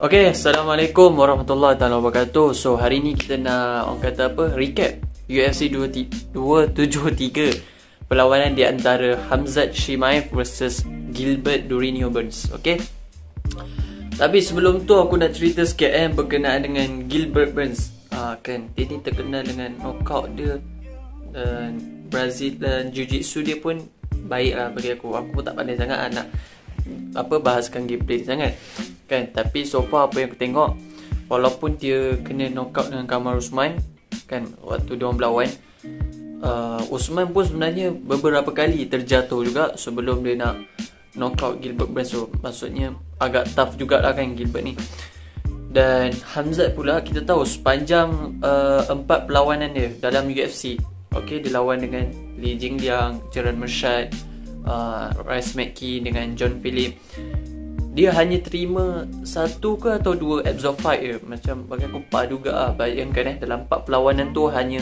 Okay, Assalamualaikum warahmatullahi wabarakatuh. So, hari ni kita nak, orang kata apa, recap UFC 273, perlawanan di antara Khamzat Chimaev versus Gilbert Durinho Burns. Okay, tapi sebelum tu aku nak cerita sikit berkenaan dengan Gilbert Burns. Kan, dia ni terkenal dengan knockout dia, dan Brazil dan Jiu-Jitsu dia pun baik lah bagi aku. Aku pun tak pandai sangat nak bahaskan gameplay dia sangat kan. Tapi so far apa yang aku tengok, walaupun dia kena knockout dengan Kamaru Usman kan, waktu dia orang berlawan, Usman pun sebenarnya beberapa kali terjatuh juga sebelum dia nak knockout Gilbert Burns. So maksudnya agak tough jugalah kan Gilbert ni. Dan Khamzat pula, kita tahu sepanjang 4 perlawanan dia dalam UFC, okay, dia lawan dengan Li Jingliang, Gerard Meerschaert, Rhys McKee dengan John Philip, dia hanya terima 1 ke atau 2 absorb fight je. Macam bagi aku padu juga lah. Bayangkan dalam 4 perlawanan tu hanya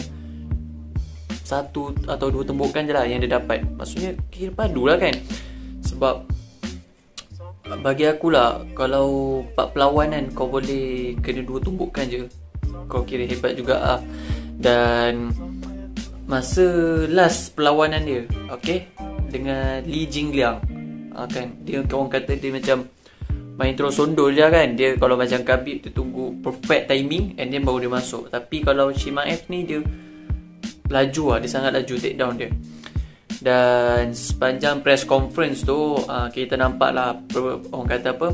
1 atau 2 tembukan je lah yang dia dapat. Maksudnya kira padu lah kan. Sebab bagi aku lah, kalau 4 perlawanan kau boleh kena 2 tumbukan je, kau kira hebat juga lah. Dan masa last perlawanan dia, okay, dengan Li Jingliang, kan, dia orang kata dia macam main terus sondol je kan. Dia kalau macam Khabib, dia tunggu perfect timing and then baru dia masuk. Tapi kalau Chimaev ni, dia laju lah, dia sangat laju take down dia. Dan sepanjang press conference tu, kita nampak lah orang kata apa,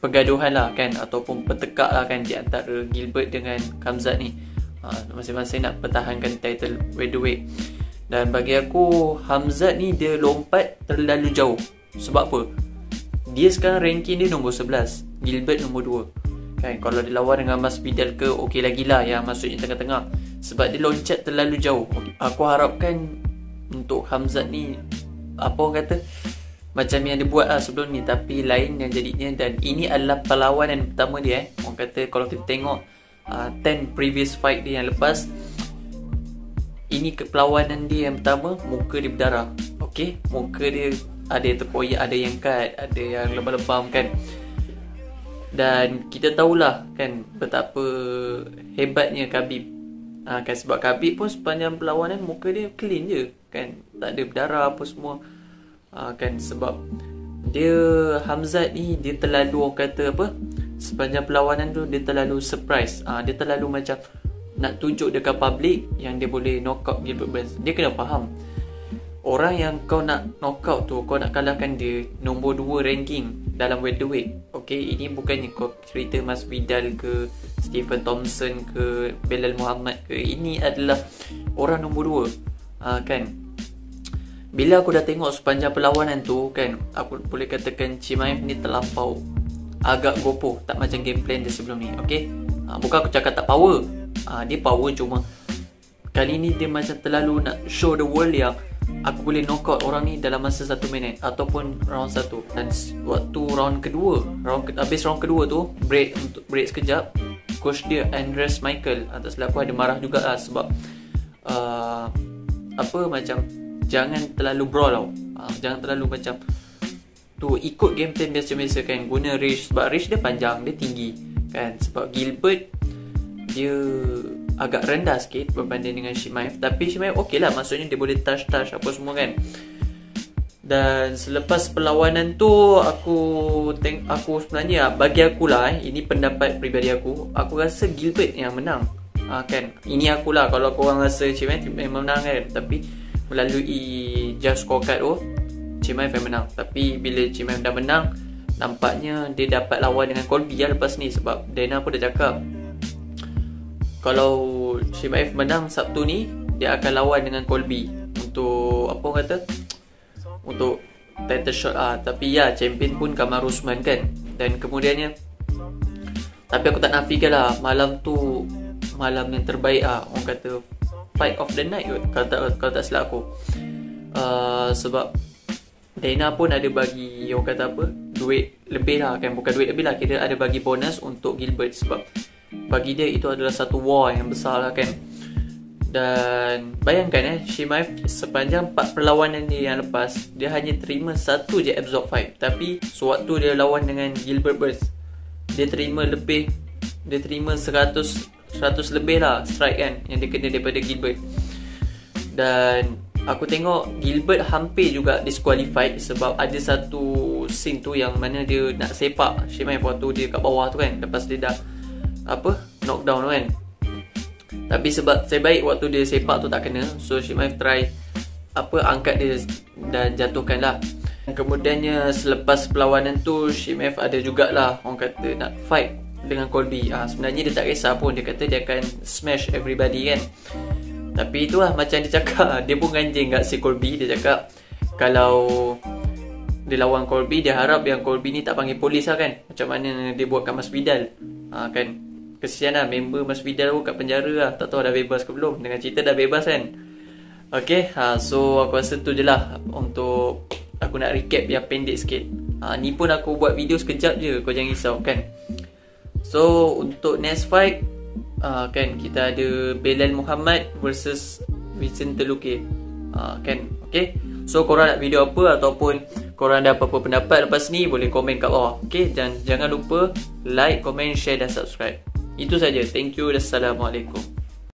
pergaduhan lah kan, ataupun pertekak lah kan di antara Gilbert dengan Khamzat ni. Masing-masing nak pertahankan title welterweight. Dan bagi aku, Khamzat ni dia lompat terlalu jauh. Sebab apa? Dia sekarang ranking dia nombor 11, Gilbert nombor 2 kan. Kalau dia lawan dengan Masvidal ke, okey lagi lah, yang maksudnya tengah-tengah. Sebab dia loncat terlalu jauh. Aku harapkan untuk Khamzat ni, apa orang kata, macam yang dia buat lah sebelum ni, tapi lain yang jadinya. Dan ini adalah perlawanan pertama dia orang kata, kalau kita tengok 10 previous fight dia yang lepas, ini perlawanan dia yang pertama, muka dia berdarah. Okay, muka dia ada yang terkoyak, ada yang cut, ada yang lebam-lebam kan. Dan kita tahulah kan betapa hebatnya Khabib, kan. Sebab Khabib pun sepanjang perlawanan muka dia clean je kan, tak ada berdarah apa semua, kan. Sebab dia, Khamzat ni, dia terlalu orang kata apa, sepanjang perlawanan tu dia terlalu surprise. Dia terlalu macam nak tunjuk dekat public yang dia boleh knockout Gilbert Burns. Dia kena faham, orang yang kau nak knockout tu, kau nak kalahkan dia nombor 2 ranking dalam welterweight. Okay, ini bukannya kau cerita Masvidal ke, Stephen Thompson ke, Belal Muhammad ke. Ini adalah orang nombor 2, kan. Bila aku dah tengok sepanjang perlawanan tu kan, aku boleh katakan Chimaev ni terlampau agak gopoh, tak macam game plan dia sebelum ni. Okay, bukan aku cakap tak power, dia power, cuma kali ni dia macam terlalu nak show the world yang aku boleh knockout orang ni dalam masa 1 minit ataupun round 1. Dan waktu round kedua, habis round kedua tu, break sekejap, coach dia Andres Michael, tak silap aku, ada marah juga lah. Sebab macam jangan terlalu brawl tau, jangan terlalu macam tu ikut game plan biasa-biasa kan, guna reach. Sebab reach dia panjang, dia tinggi kan. Sebab Gilbert dia agak rendah sikit berbanding dengan Chimaev. Tapi Chimaev okey lah, maksudnya dia boleh touch apa semua kan. Dan selepas perlawanan tu, aku sebenarnya, bagi aku lah, ini pendapat peribadi aku rasa Gilbert yang menang, kan. Ini akulah, kalau korang rasa Chimaev memang menang kan, tapi melalui just scorecard tu, Chimaev yang menang. Tapi bila Chimaev dah menang, nampaknya dia dapat lawan dengan Colby lah lepas ni. Sebab Dana pun dah cakap, kalau Chimaev menang Sabtu ni, dia akan lawan dengan Colby untuk apa orang kata, untuk title shot Tapi ya, champion pun Kamaru Usman kan. Dan kemudiannya, tapi aku tak nafikan lah, malam tu malam yang terbaik orang kata, fight of the night kot, kalau tak silap aku. Sebab Dana pun ada bagi orang kata apa, duit lebih lah kan, bukan duit lebih lah, kira ada bagi bonus untuk Gilbert. Sebab bagi dia itu adalah satu war yang besar lah kan. Dan bayangkan Chimaev sepanjang 4 perlawanan dia yang lepas, dia hanya terima 1 je absorb fight. Tapi sewaktu dia lawan dengan Gilbert Burns, dia terima 100 lebih lah strike kan yang dia kena daripada Gilbert. Dan aku tengok Gilbert hampir juga disqualified sebab ada satu scene tu yang mana dia nak sepak Chimaev waktu dia kat bawah tu kan, lepas dia dah knockdown tu kan. Tapi sebab saya baik waktu dia sepak tu tak kena, so Chimaev try angkat dia dan jatuhkan lah. Kemudiannya selepas perlawanan tu Chimaev ada jugalah orang kata nak fight dengan Colby. Sebenarnya dia tak kisah pun, dia kata dia akan smash everybody kan. Tapi itulah macam dia cakap, dia pun ganjing kat si Colby. Dia cakap kalau dia lawan Colby, dia harap yang Colby ni tak panggil polis lah kan, macam mana dia buat kat Masvidal. Kan kesian lah member Masvidal pun kat penjara lah, tak tahu dah bebas ke belum. Dengan cerita dah bebas kan. Okay, so aku rasa tu je lah untuk aku nak recap yang pendek sikit. Ni pun aku buat video sekejap je, kau jangan risau kan. So untuk next fight kan kita ada Belal Muhammad versus Vicente Luque kan. Okay, so korang nak video apa ataupun korang ada apa-apa pendapat lepas ni, boleh komen kat bawah. Okay, dan jangan lupa like, komen, share dan subscribe. Itu saja. Thank you. Assalamualaikum.